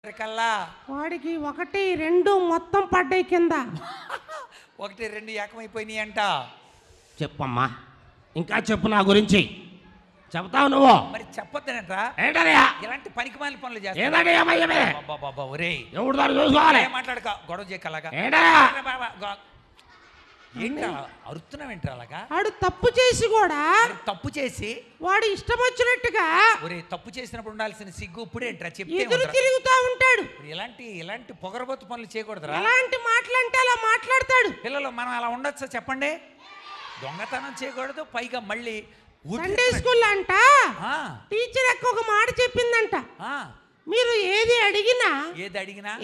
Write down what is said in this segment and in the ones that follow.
కల్లా వాడికి 1, 2 మొత్తం పడ్డాయి కింద. 1, 2 ఏకమైపోయినాయి అంట. చెప్పమ్మా, ఇంకా చెప్పు నా గురించి. చెప్తావు నువ్వు మరి చెప్పొద్దనంటరా? ఏంటయ్యా ఇలాంటి పనికిమాలిన పనులు చేస్తా. ఒరేయ్ ఎవడు దాన్ని చూసుకోవాలి. మాట్లాడక గొడవ చేయకలాగా. ఏంటి అరుతున్నావు ఏంటి అలాగా? వాడు తప్పు చేసి కూడా తప్పు చేసి వాడు ఇష్టం వచ్చినట్టుగా ఒరే తప్పు చేసినప్పుడు ఉండాల్సిన సిగ్గు ఇప్పుడేంట్రా? చెప్తే ఎదురు తిరుగుతా ఉంటాడు. ఇలాంటి పొగరబోతు పనులు చేయకూడదురా. ఎలాంటి మాటలంటే అలా మాట్లాడతాడు. పిల్లలు మనం అలా ఉండొచ్చా చెప్పండి? దొంగతనం చేయకూడదు, పైగా మళ్ళీ సండే స్కూల్ అంట టీచర్ ఒక మాట చెప్పిందంట, మీరు ఏది అడిగినా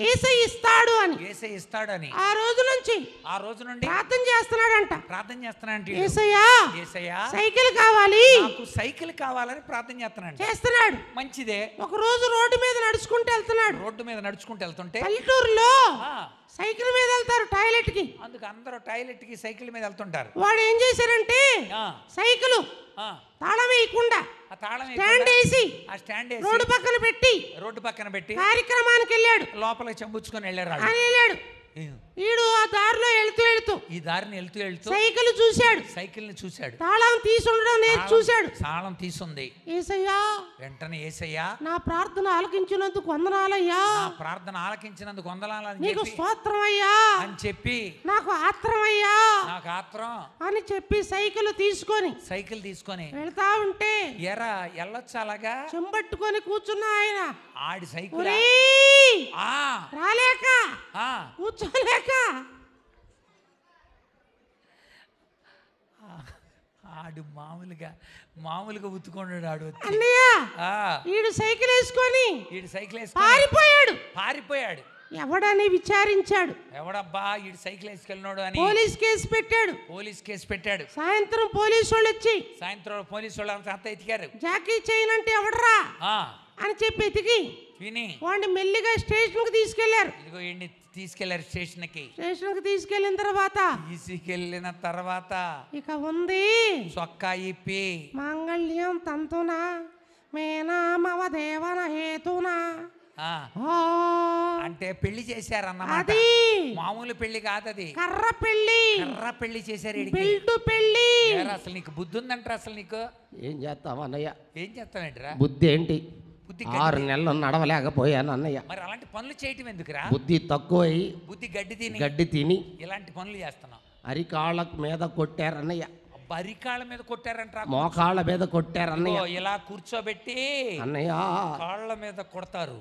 యేసయ్య ఇస్తాడు అని. ఆ రోజు నుండి ప్రార్థన చేస్తున్నాడంట. యేసయ్యా సైకిల్ కావాలి, సైకిల్ కావాలని ప్రార్థన చేస్తున్నాడు. మంచిదే. ఒక రోజు రోడ్డు మీద నడుచుకుంటూ వెళ్తుంటే పల్లెటూరులో సైకిల్ మీద వెళ్తారు టాయిలెట్ కి. అందుకు అందరూ టాయిలెట్ కి సైకిల్ మీద వెళ్తుంటారు. వాడు ఏం చేశారంటే సైకిల్ తాళం వేయకుండా స్టాండ్ వేసి రోడ్డు పక్కన పెట్టి కార్యక్రమానికి వెళ్ళాడు. లోపలికి చెంబుచ్చుకొని వెళ్ళాడు. వీడు ఆ దారిలో వెళ్తూ సైకిల్ చూశాడు. తాళం తీసి ఉండడం చూశాడు. తాళం తీసుంది. యేసయ్యా వెంటనే యేసయ్యా నా ప్రార్థన ఆలకించినందుకు వందనాలయ్యా, నీకు స్తోత్రం అయ్యా అని చెప్పి, నాకు ఆత్రం అని చెప్పి సైకిల్ తీసుకొని వెళ్తా ఉంటే వెళ్ళొచ్చు అలాగా చెంబట్టుకొని కూర్చున్నా ఆయన. ఆడి సైకిల్ రాలేక కూర్చోలేక ఆడు మామూలుగా ఉత్తుకున్నాడు. ఆడు అన్నయ్య ఈడు సైకిల్ వేసుకొని పారిపోయాడు. ఎవడని విచారించాడు. ఎవడబ్బా ఈడు సైకిల్ వేసుకెళ్ళినాడు అని పోలీస్ కేసు పెట్టాడు. సాయంత్రం పోలీసు వాళ్ళు అంతా ఎతికారు. జాకీ చైన్ అంటే ఎవడరా అని చెప్పి ఎతికి వాడిని మెల్లిగా స్టేషన్ కి తీసుకెళ్లారు. స్టేషన్ కి తీసుకెళ్లిన తర్వాత ఇక ఉంది చొక్కా ఇప్పి మాంగళ్యం తంతునా మేనామవ దేవన హేతునా అంటే పెళ్లి చేశారన్నమాట. మామూలు పెళ్లి కాదు, అది కర్ర పెళ్లి చేశారు. పెళ్లి. అసలు నీకు బుద్ధి ఉందంటారా? అసలు నీకు ఏం చేస్తావు అన్నయ్య? ఏం చేస్తావేంట్రా? బుద్ధి ఏంటి? 6 నెలలు నడవలేకపోయాను అన్నయ్య. మరి అలాంటి పనులు చేయటం ఎందుకురా? బుద్ధి తక్కువై గడ్డి తిని ఇలాంటి పనులు చేస్తున్నావు. అరికాళ్ళ మీద కొట్టారన్నయ్య. అరికాళ్ళ మీద కొట్టారంట, మోకాళ్ళ మీద కొట్టారన్నయ్య. ఇలా కూర్చోబెట్టి అన్నయ్య కాళ్ళ మీద కొడతారు.